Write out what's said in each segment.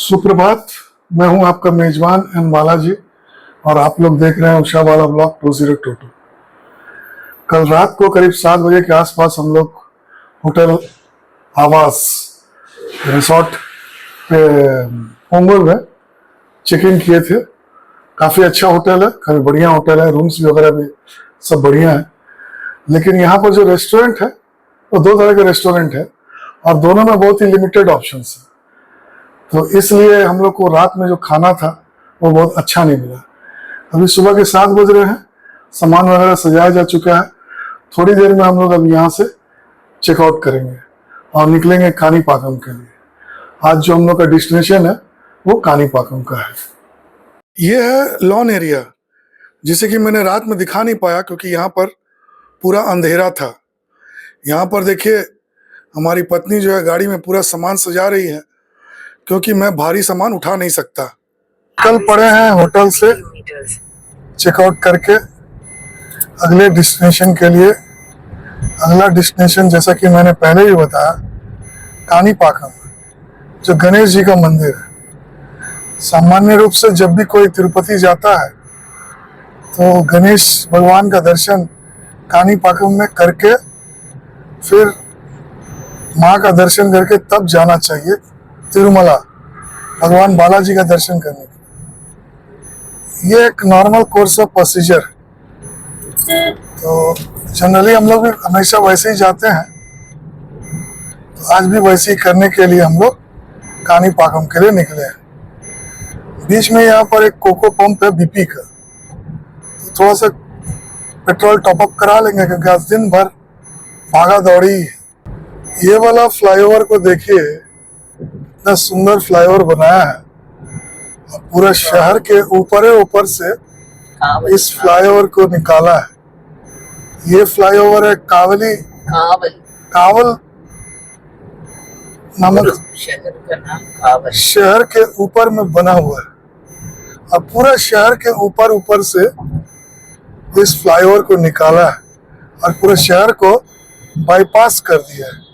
सुप्रभात। मैं हूं आपका मेजबान एन बालाजी और आप लोग देख रहे हैं उषा बाला ब्लॉग 2022। कल रात को करीब 7 बजे के आसपास हम लोग होटल आवास रिसोर्ट पे पोंगल में चेक इन किए थे। काफ़ी अच्छा होटल है, काफ़ी बढ़िया होटल है, रूम्स वगैरह भी सब बढ़िया है। लेकिन यहाँ पर जो रेस्टोरेंट है वो 2 तरह के रेस्टोरेंट है और दोनों में बहुत ही लिमिटेड ऑप्शंस है। तो इसलिए हम लोग को रात में जो खाना था वो बहुत अच्छा नहीं मिला। अभी सुबह के 7 बज रहे हैं, सामान वगैरह सजाया जा चुका है। थोड़ी देर में हम लोग अब यहाँ से चेकआउट करेंगे और निकलेंगे कानीपाकम के लिए। आज जो हम लोग का डेस्टिनेशन है वो कानीपाकम का है। ये है लॉन एरिया, जिसे कि मैंने रात में दिखा नहीं पाया क्योंकि यहाँ पर पूरा अंधेरा था। यहाँ पर देखिए हमारी पत्नी जो है गाड़ी में पूरा सामान सजा रही है क्योंकि मैं भारी सामान उठा नहीं सकता। कल पड़े हैं होटल से चेकआउट करके अगले डेस्टिनेशन के लिए। अगला डेस्टिनेशन जैसा कि मैंने पहले भी बताया कानीपाकम, जो गणेश जी का मंदिर है। सामान्य रूप से जब भी कोई तिरुपति जाता है तो गणेश भगवान का दर्शन कानीपाकम में करके फिर माँ का दर्शन करके तब जाना चाहिए तिरुमला भगवान बालाजी का दर्शन करने के। ये एक नॉर्मल कोर्स ऑफ प्रोसीजर है। तो जनरली हम लोग भी हमेशा वैसे ही जाते हैं, तो आज भी वैसे ही करने के लिए हम लोग कानीपाकम के लिए निकले हैं। बीच में यहाँ पर एक कोको पंप है बीपी का, तो थोड़ा सा पेट्रोल टॉपअप करा लेंगे क्योंकि आज दिन भर भागा दौड़ी। ये वाला फ्लाईओवर को देखिए, इतना सुंदर फ्लाईओवर बनाया है और पूरा शहर के ऊपर से इस फ्लाईओवर को निकाला है। ये फ्लाईओवर है कावल नामक शहर का नाम कावल। शहर के ऊपर में बना हुआ है और पूरा शहर के ऊपर से इस फ्लाईओवर को निकाला है और पूरे शहर को बाईपास कर दिया है।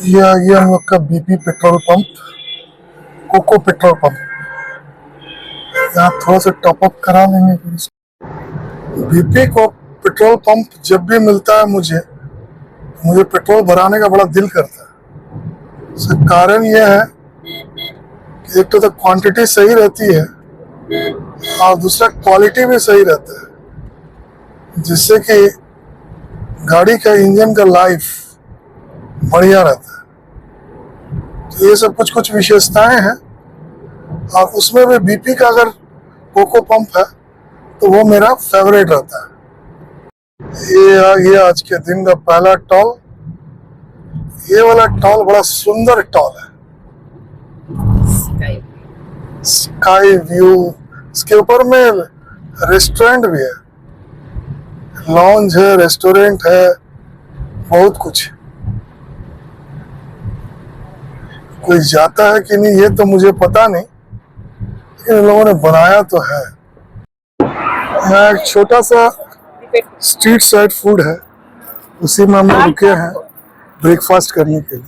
ये हम लोग का BP petrol pump, COCO petrol pump. यहाँ थोड़ा सा टॉपअप करा लेंगे। बीपी को पेट्रोल पंप जब भी मिलता है मुझे पेट्रोल भराने का बड़ा दिल करता है। इसका कारण यह है कि एक तो क्वांटिटी सही रहती है और दूसरा क्वालिटी भी सही रहता है, जिससे कि गाड़ी का इंजन का लाइफ बढ़िया रहता है। तो ये सब कुछ विशेषताएं हैं और उसमें भी बीपी का अगर कोको पंप है तो वो मेरा फेवरेट रहता है। ये आज के दिन का पहला टॉल। ये वाला टॉल बड़ा सुंदर टॉल है, स्काई व्यू। इसके ऊपर में रेस्टोरेंट भी है, लॉन्ज है, रेस्टोरेंट है, बहुत कुछ। कोई जाता है कि नहीं ये तो मुझे पता नहीं, लेकिन इन लोगों ने बनाया तो है। यहाँ एक छोटा सा स्ट्रीट साइड फूड है, उसी में हम रुके हैं ब्रेकफास्ट करने के लिए।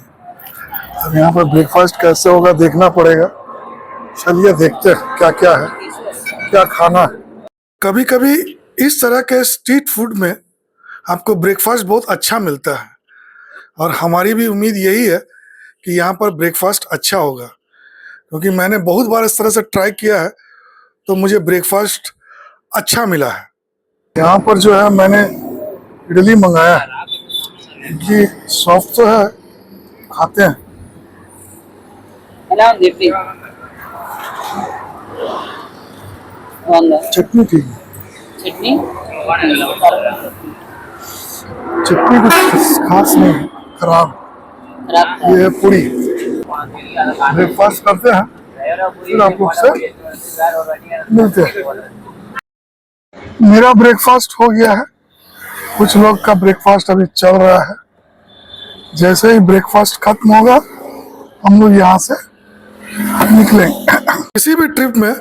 अब यहाँ पर ब्रेकफास्ट कैसे होगा देखना पड़ेगा। चलिए देखते हैं क्या क्या है, क्या खाना है। कभी कभी इस तरह के स्ट्रीट फूड में आपको ब्रेकफास्ट बहुत अच्छा मिलता है और हमारी भी उम्मीद यही है कि यहाँ पर ब्रेकफास्ट अच्छा होगा, क्योंकि मैंने बहुत बार इस तरह से ट्राई किया है तो मुझे ब्रेकफास्ट अच्छा मिला है। यहाँ पर जो है मैंने इडली मंगाया है। इडली सॉफ्ट तो है, खाते हैं। चटनी ठीक है, चटनी कुछ खास नहीं है, खराब। ये है पूरी। ब्रेकफास्ट करते हैं फिर आप लोग से मिलते हैं। मेरा ब्रेकफास्ट हो गया है, कुछ लोग का ब्रेकफास्ट अभी चल रहा है। जैसे ही ब्रेकफास्ट खत्म होगा हम लोग यहाँ से निकलेंगे। किसी भी ट्रिप में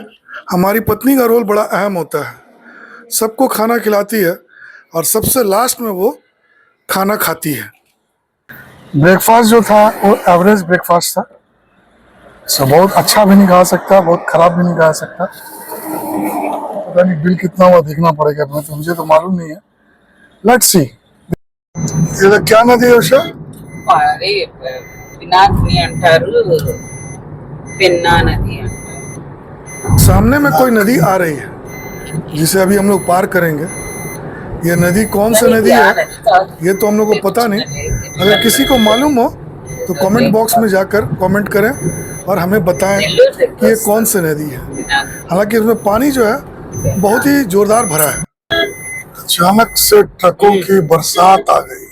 हमारी पत्नी का रोल बड़ा अहम होता है। सबको खाना खिलाती है और सबसे लास्ट में वो खाना खाती है। ब्रेकफास्ट जो था वो एवरेज ब्रेकफास्ट था, सो बहुत अच्छा भी नहीं कहा सकता, बहुत खराब भी नहीं कहा सकता। पता नहीं बिल कितना हुआ, देखना पड़ेगा अपने, तो मुझे तो मालूम नहीं है। Let's see. ये क्या नदी है उषा? అదే పినాకిని అంటారు, పెన్నా నది అంటారు. सामने में कोई नदी आ रही है जिसे अभी हम लोग पार करेंगे। ये नदी कौन सी नदी है ये तो हम लोग को पता नहीं। अगर किसी को मालूम हो तो कमेंट बॉक्स में जाकर कमेंट करें और हमें बताएं कि ये कौन सी नदी है। हालांकि इसमें पानी जो है बहुत ही जोरदार भरा है। अचानक से ट्रकों की बरसात आ गई।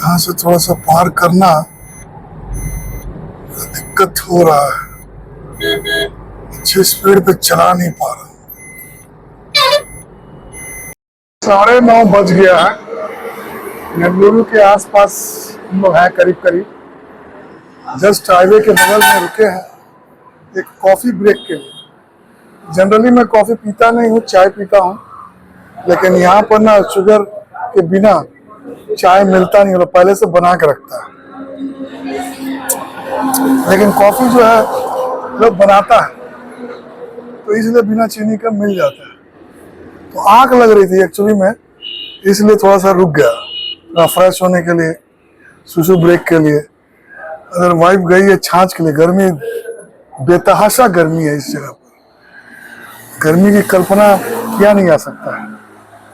यहाँ से थोड़ा सा पार करना दिक्कत हो रहा है, अच्छी स्पीड पे चला नहीं पा रहा। 9:30 बज गया है। बेंगलुरु के आसपास हम लोग हैं करीब करीब। जस्ट हाईवे के बगल में रुके हैं एक कॉफी ब्रेक के लिए। जनरली मैं कॉफी पीता नहीं हूँ, चाय पीता हूँ, लेकिन यहाँ पर ना शुगर के बिना चाय मिलता नहीं, लोग पहले से बना के रखता है। लेकिन कॉफी जो है लोग बनाता है तो इसलिए बिना चीनी का मिल जाता है। तो आंख लग रही थी एक्चुअली में, इसलिए थोड़ा सा रुक गया फ्रेश होने के लिए, सुसु ब्रेक के लिए। अगर वाइफ गई है छाछ के लिए, गर्मी बेतहाशा गर्मी है इस जगह पर। गर्मी की कल्पना किया नहीं जा सकता है,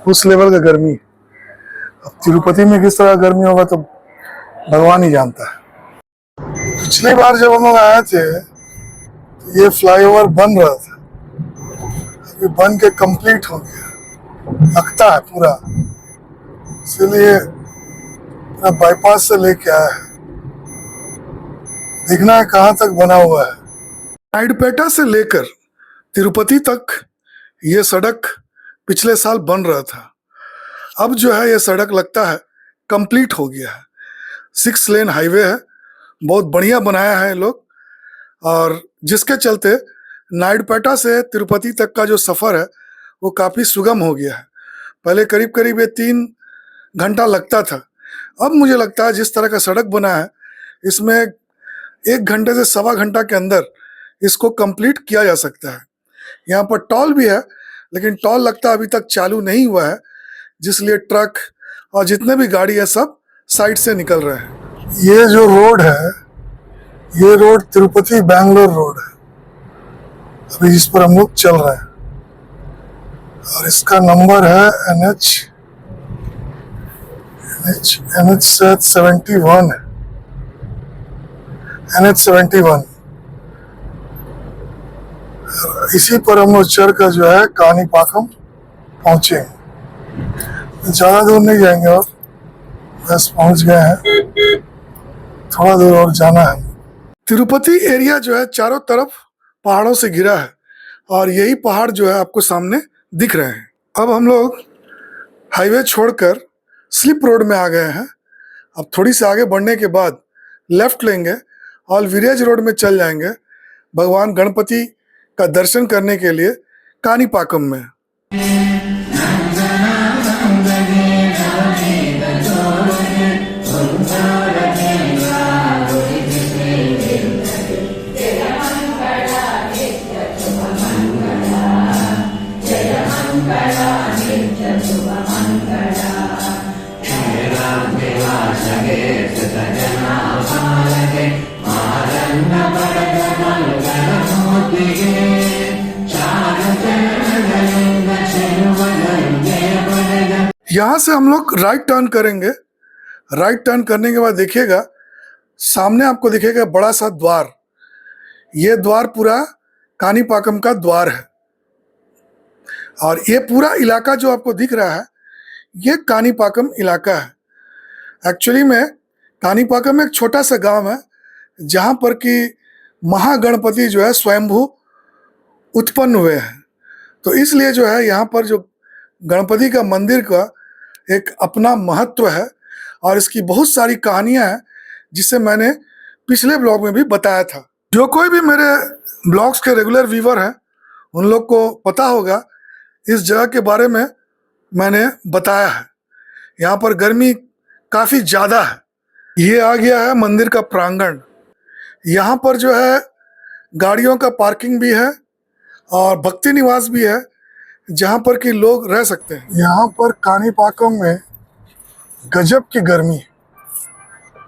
उस लेवल का गर्मी। अब तिरुपति में किस तरह गर्मी होगा तो भगवान ही जानता है। पिछली बार जब हम लोग आए थे तो ये फ्लाईओवर बन रहा था, अभी बन के कंप्लीट हो गया, लगता है पूरा, इसलिए बाईपास से लेके आया है। देखना है कहाँ तक बना हुआ है। नाइडपेटा से लेकर तिरुपति तक ये सड़क पिछले साल बन रहा था। अब जो है ये सड़क लगता है कंप्लीट हो गया है। 6 लेन हाईवे है, बहुत बढ़िया बनाया है लोग, और जिसके चलते नाइडपेटा से तिरुपति तक का जो सफ़र है वो काफ़ी सुगम हो गया है। पहले करीब करीब ये 3 घंटा लगता था, अब मुझे लगता है जिस तरह का सड़क बना है इसमें 1 घंटे से 1.25 घंटा के अंदर इसको कंप्लीट किया जा सकता है। यहाँ पर टॉल भी है, लेकिन टॉल लगता है अभी तक चालू नहीं हुआ है, जिसलिए ट्रक और जितने भी गाड़ी है सब साइड से निकल रहे हैं। ये जो रोड है, ये रोड तिरुपति बैंगलोर रोड है, अभी इस पर हम लोग चल रहे हैं, और इसका नंबर है NH 71 है, NH 71। इसी पर हम लोग चढ़ कर जो है कानीपाकम पहुंचेंगे। ज़्यादा दूर नहीं जाएंगे और बस पहुंच गए हैं, थोड़ा दूर और जाना है। तिरुपति एरिया जो है चारों तरफ पहाड़ों से घिरा है, और यही पहाड़ जो है आपको सामने दिख रहे हैं। अब हम लोग हाईवे छोड़कर स्लिप रोड में आ गए हैं। अब थोड़ी सी आगे बढ़ने के बाद लेफ्ट लेंगे और विलेज रोड में चल जाएंगे भगवान गणपति का दर्शन करने के लिए कानीपाकम में। यहाँ से हम लोग राइट टर्न करेंगे। राइट टर्न करने के बाद देखिएगा सामने आपको दिखेगा बड़ा सा द्वार। ये द्वार पूरा कानीपाकम का द्वार है, और ये पूरा इलाका जो आपको दिख रहा है ये कानीपाकम इलाका है। एक्चुअली में कानीपाकम एक छोटा सा गांव है जहाँ पर कि महागणपति जो है स्वयंभू उत्पन्न हुए हैं, तो इसलिए जो है यहाँ पर जो गणपति का मंदिर का एक अपना महत्व है, और इसकी बहुत सारी कहानियाँ हैं जिसे मैंने पिछले ब्लॉग में भी बताया था। जो कोई भी मेरे ब्लॉग्स के रेगुलर व्यूवर हैं उन लोग को पता होगा इस जगह के बारे में मैंने बताया है। यहाँ पर गर्मी काफ़ी ज़्यादा है, ये आ गया है मंदिर का प्रांगण। यहाँ पर जो है गाड़ियों का पार्किंग भी है और भक्ति निवास भी है, जहाँ पर कि लोग रह सकते हैं। यहाँ पर कानीपाकम में गजब की गर्मी,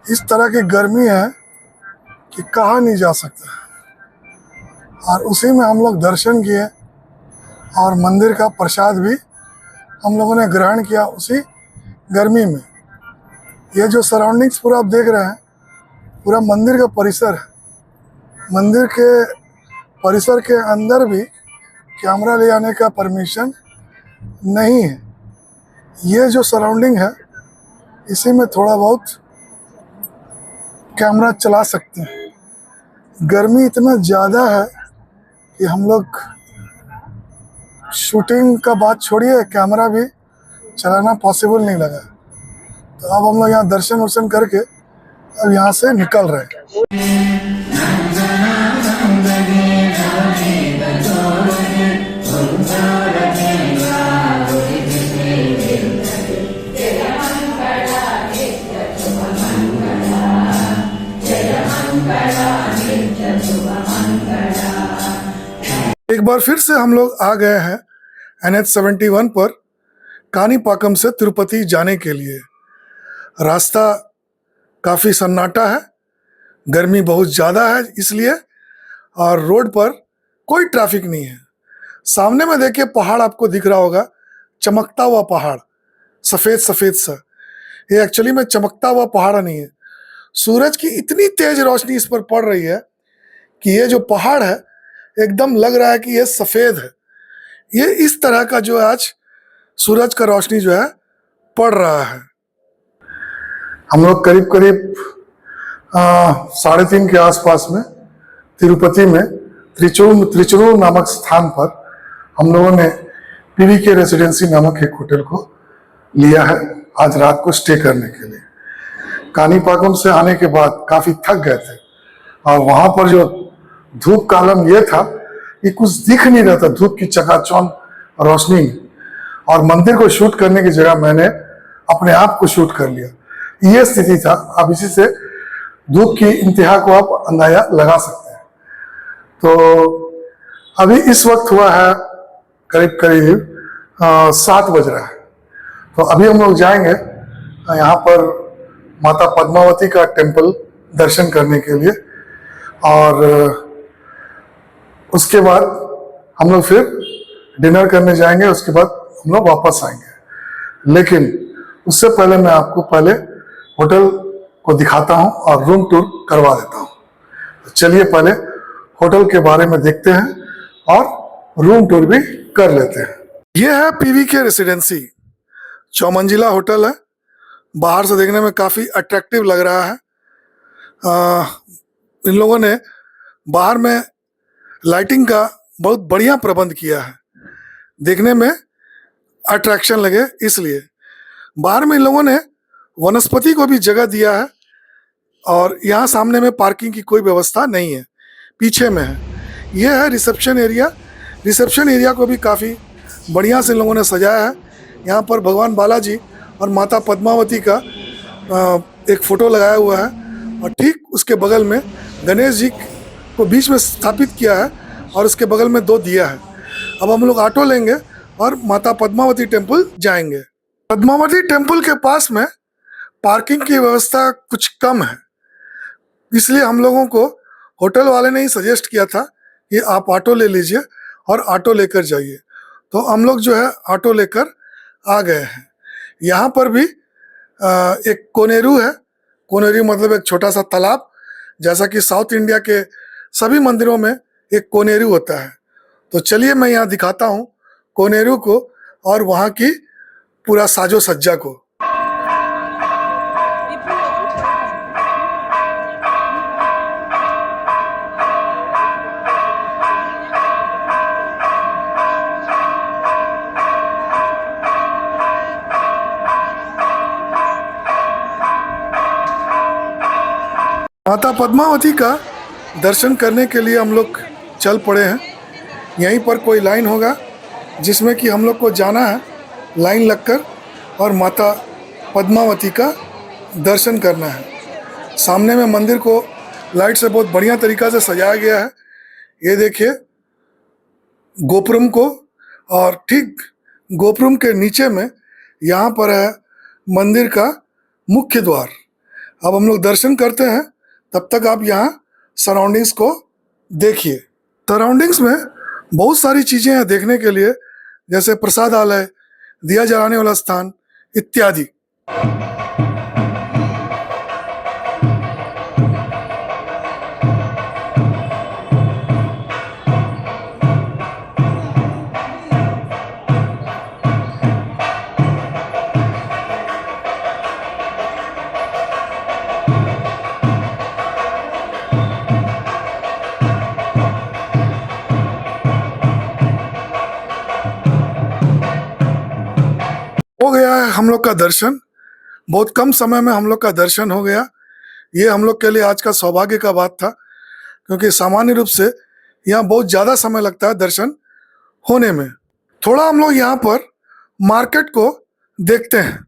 इस तरह की गर्मी है कि कहा नहीं जा सकता। और उसी में हम लोग दर्शन किए और मंदिर का प्रसाद भी हम लोगों ने ग्रहण किया उसी गर्मी में। ये जो सराउंडिंग्स पूरा आप देख रहे हैं, पूरा मंदिर का परिसर है। मंदिर के परिसर के अंदर भी कैमरा ले आने का परमिशन नहीं है। ये जो सराउंडिंग है, इसी में थोड़ा बहुत कैमरा चला सकते हैं। गर्मी इतना ज़्यादा है कि हम लोग शूटिंग का बात छोड़िए, कैमरा भी चलाना पॉसिबल नहीं लगा। तो अब हम लोग यहाँ दर्शन वर्शन करके अब यहाँ से निकल रहे हैं। एक बार फिर से हम लोग आ गए हैं NH-71 पर कानीपाकम से तिरुपति जाने के लिए। रास्ता काफ़ी सन्नाटा है, गर्मी बहुत ज़्यादा है इसलिए, और रोड पर कोई ट्रैफिक नहीं है। सामने में देखिए पहाड़ आपको दिख रहा होगा, चमकता हुआ पहाड़, सफ़ेद सफ़ेद सा। ये एक्चुअली में चमकता हुआ पहाड़ नहीं है, सूरज की इतनी तेज रोशनी इस पर पड़ रही है कि ये जो पहाड़ है एकदम लग रहा है कि ये सफ़ेद है। ये इस तरह का जो आज सूरज का रोशनी जो है पड़ रहा है। हम लोग करीब करीब 3:30 के आसपास में तिरुपति में त्रिचुर नामक स्थान पर हम लोगों ने PVK रेसिडेंसी नामक एक होटल को लिया है आज रात को स्टे करने के लिए। कानीपाकम से आने के बाद काफ़ी थक गए थे और वहाँ पर जो धूप का आलम ये था कि कुछ दिख नहीं रहा था धूप की चकाचौंध रोशनी में, और मंदिर को शूट करने की जगह मैंने अपने आप को शूट कर लिया। ये स्थिति था। अब इसी से धूप की इंतहा को आप अंदाजा लगा सकते हैं। तो अभी इस वक्त हुआ है करीब करीब 7 बज रहा है। तो अभी हम लोग जाएंगे यहाँ पर माता पद्मावती का टेम्पल दर्शन करने के लिए, और उसके बाद हम लोग फिर डिनर करने जाएंगे। उसके बाद हम लोग वापस आएंगे। लेकिन उससे पहले मैं आपको पहले होटल को दिखाता हूँ और रूम टूर करवा देता हूँ। तो चलिए पहले होटल के बारे में देखते हैं और रूम टूर भी कर लेते हैं। यह है PVK रेसिडेंसी, 4 मंजिला होटल है। बाहर से देखने में काफ़ी अट्रैक्टिव लग रहा है। इन लोगों ने बाहर में लाइटिंग का बहुत बढ़िया प्रबंध किया है, देखने में अट्रैक्शन लगे इसलिए। बाहर में इन लोगों ने वनस्पति को भी जगह दिया है, और यहाँ सामने में पार्किंग की कोई व्यवस्था नहीं है, पीछे में है। यह है रिसेप्शन एरिया। रिसेप्शन एरिया को भी काफ़ी बढ़िया से इन लोगों ने सजाया है। यहाँ पर भगवान बालाजी और माता पद्मावती का एक फ़ोटो लगाया हुआ है, और ठीक उसके बगल में गणेश जी को बीच में स्थापित किया है, और उसके बगल में 2 दिया है। अब हम लोग ऑटो लेंगे और माता पद्मावती टेम्पल जाएंगे। पद्मावती टेम्पल के पास में पार्किंग की व्यवस्था कुछ कम है, इसलिए हम लोगों को होटल वाले ने ही सजेस्ट किया था कि आप ऑटो ले लीजिए और ऑटो लेकर जाइए। तो हम लोग जो है ऑटो लेकर आ गए हैं। यहाँ पर भी एक कोनेरू है। कोनेरू मतलब एक छोटा सा तालाब, जैसा कि साउथ इंडिया के सभी मंदिरों में एक कोनेरू होता है। तो चलिए मैं यहाँ दिखाता हूँ कोनेरू को और वहाँ की पूरा साजो सज्जा को। माता पद्मावती का दर्शन करने के लिए हम लोग चल पड़े हैं। यहीं पर कोई लाइन होगा जिसमें कि हम लोग को जाना है लाइन लगकर और माता पद्मावती का दर्शन करना है। सामने में मंदिर को लाइट से बहुत बढ़िया तरीका से सजाया गया है। ये देखिए गोपुरम को, और ठीक गोपुरम के नीचे में यहाँ पर है मंदिर का मुख्य द्वार। अब हम लोग दर्शन करते हैं, तब तक आप यहाँ सराउंडिंग्स को देखिए। सराउंडिंग्स में बहुत सारी चीज़ें हैं देखने के लिए, जैसे प्रसादालय, दिया जलाने वाला स्थान इत्यादि। हो गया है हम लोग का दर्शन, बहुत कम समय में हम लोग का दर्शन हो गया। ये हम लोग के लिए आज का सौभाग्य का बात था, क्योंकि सामान्य रूप से यहाँ बहुत ज़्यादा समय लगता है दर्शन होने में। थोड़ा हम लोग यहाँ पर मार्केट को देखते हैं।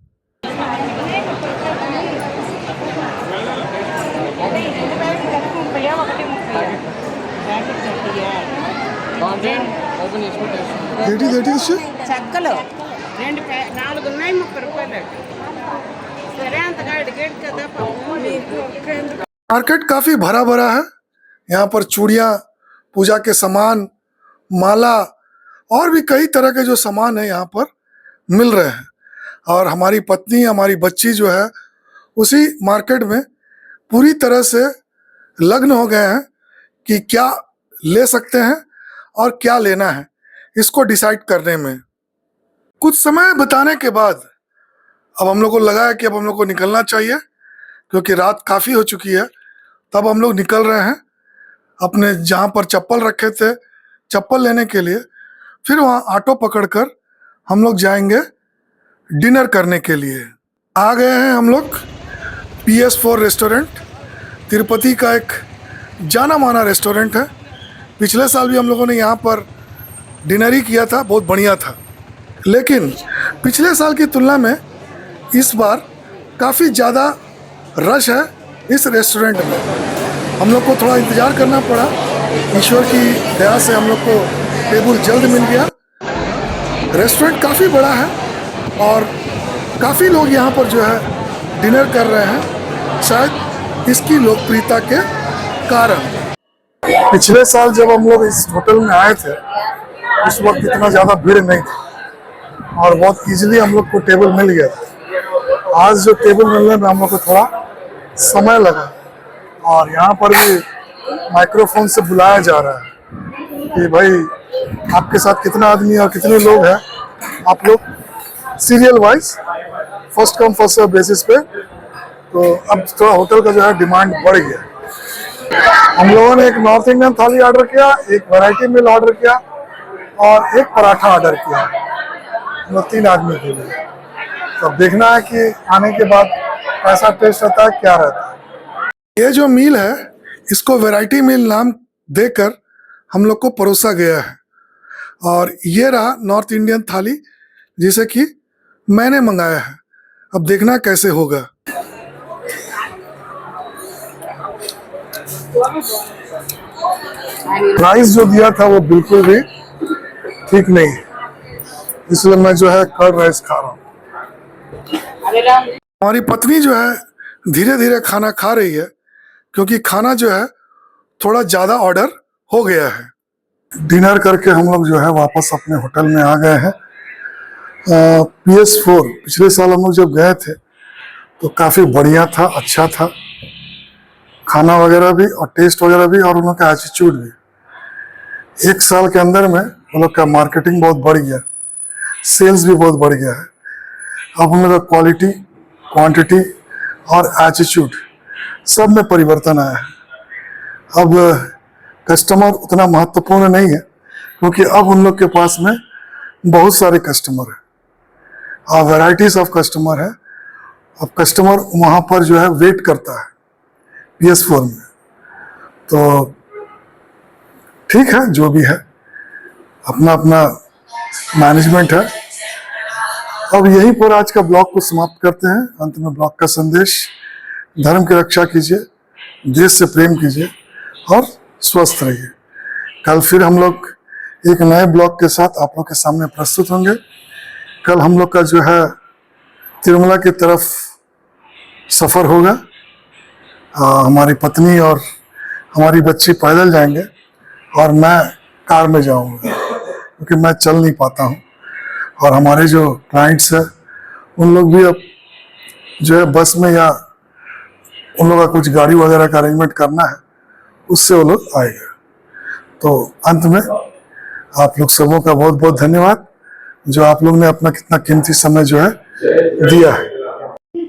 చెక్కలు 4 ఉన్నాయి 30 రూపాయలు. సరే అంతగా అడిగాడు కదా పాపం మీకు. मार्केट काफी भरा भरा है। यहाँ पर चूड़ियाँ, पूजा के सामान, माला और भी कई तरह के जो सामान है यहाँ पर मिल रहे हैं। और हमारी पत्नी, हमारी बच्ची जो है उसी मार्केट में पूरी तरह से लग्न हो गए हैं कि क्या ले सकते हैं और क्या लेना है, इसको डिसाइड करने में। कुछ समय बिताने के बाद अब हम लोग को लगा है कि अब हम लोग को निकलना चाहिए, क्योंकि रात काफ़ी हो चुकी है। तब हम लोग निकल रहे हैं अपने जहाँ पर चप्पल रखे थे, चप्पल लेने के लिए। फिर वहाँ ऑटो पकड़कर हम लोग जाएंगे डिनर करने के लिए। आ गए हैं हम लोग PS4 रेस्टोरेंट, तिरुपति का एक जाना माना रेस्टोरेंट है। पिछले साल भी हम लोगों ने यहाँ पर डिनर ही किया था, बहुत बढ़िया था। लेकिन पिछले साल की तुलना में इस बार काफ़ी ज़्यादा रश है इस रेस्टोरेंट में। हम लोग को थोड़ा इंतज़ार करना पड़ा, ईश्वर की दया से हम लोग को टेबल जल्द मिल गया। रेस्टोरेंट काफ़ी बड़ा है और काफ़ी लोग यहाँ पर जो है डिनर कर रहे हैं, शायद इसकी लोकप्रियता के कारण। पिछले साल जब हम लोग इस होटल में आए थे उस वक्त इतना ज़्यादा भीड़ नहीं थी और बहुत इजीली हम लोग को टेबल मिल गया था। आज जो टेबल मिलने में हम लोग को थोड़ा समय लगा, और यहाँ पर भी माइक्रोफोन से बुलाया जा रहा है कि भाई आपके साथ कितना आदमी और कितने लोग हैं, आप लोग serial wise first come first serve basis पे। तो अब थोड़ा होटल का जो है डिमांड बढ़ गया। हम लोगों ने एक नॉर्थ इंडियन थाली ऑर्डर किया, एक वैरायटी मील ऑर्डर किया और एक पराठा ऑर्डर किया, 3 आदमी के लिए। तो अब देखना है कि आने के बाद कैसा टेस्ट रहता है, क्या रहता है। ये जो मील है इसको वैरायटी मील नाम देकर हम लोग को परोसा गया है, और ये रहा नॉर्थ इंडियन थाली जिसे कि मैंने मंगाया है। अब देखना कैसे होगा। प्राइस जो दिया था वो बिल्कुल भी ठीक नहीं है, इसलिए मैं जो है कर्ड राइस खा रहा हूँ। हमारी पत्नी जो है धीरे धीरे खाना खा रही है, क्योंकि खाना जो है थोड़ा ज़्यादा ऑर्डर हो गया है। डिनर करके हम लोग जो है वापस अपने होटल में आ गए हैं। PS4 पिछले साल हम लोग जब गए थे तो काफ़ी बढ़िया था, अच्छा था, खाना वगैरह भी और टेस्ट वगैरह भी, और उन लोग का एटीट्यूड भी। 1 साल के अंदर में उन लोग का मार्केटिंग बहुत बढ़ गया, सेल्स भी बहुत बढ़ गया है। अब उन लोग का क्वालिटी, क्वांटिटी और एटीट्यूड सब में परिवर्तन आया है। अब कस्टमर उतना महत्वपूर्ण नहीं है, क्योंकि अब उन लोग के पास में बहुत सारे कस्टमर हैं और वैराइटीज ऑफ कस्टमर है। अब कस्टमर वहाँ पर जो है वेट करता है PS4 में। तो ठीक है, जो भी है अपना अपना मैनेजमेंट है। अब यहीं पर आज का ब्लॉग को समाप्त करते हैं। अंत में ब्लॉग का संदेश, धर्म की रक्षा कीजिए, देश से प्रेम कीजिए और स्वस्थ रहिए। कल फिर हम लोग एक नए ब्लॉग के साथ आप लोग के सामने प्रस्तुत होंगे। कल हम लोग का जो है तिरुमला की तरफ सफ़र होगा। हमारी पत्नी और हमारी बच्ची पैदल जाएंगे और मैं कार में जाऊंगा क्योंकि मैं चल नहीं पाता हूँ। और हमारे जो क्लाइंट्स हैं उन लोग भी अब जो है बस में या उन लोगों का कुछ गाड़ी वगैरह का अरेंजमेंट करना है, उससे वो लोग आएगा। तो अंत में आप लोग सबों का बहुत बहुत धन्यवाद जो आप लोग ने अपना कितना कीमती समय जो है दिया है।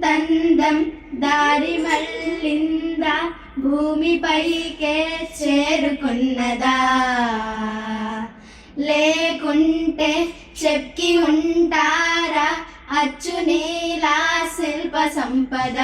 తందం దారి మళ్ళిందా భూమిపైకే చేరుకున్నదా లేకుంటే చెక్కి ఉంటారా అచ్చు నీలా శిల్ప సంపద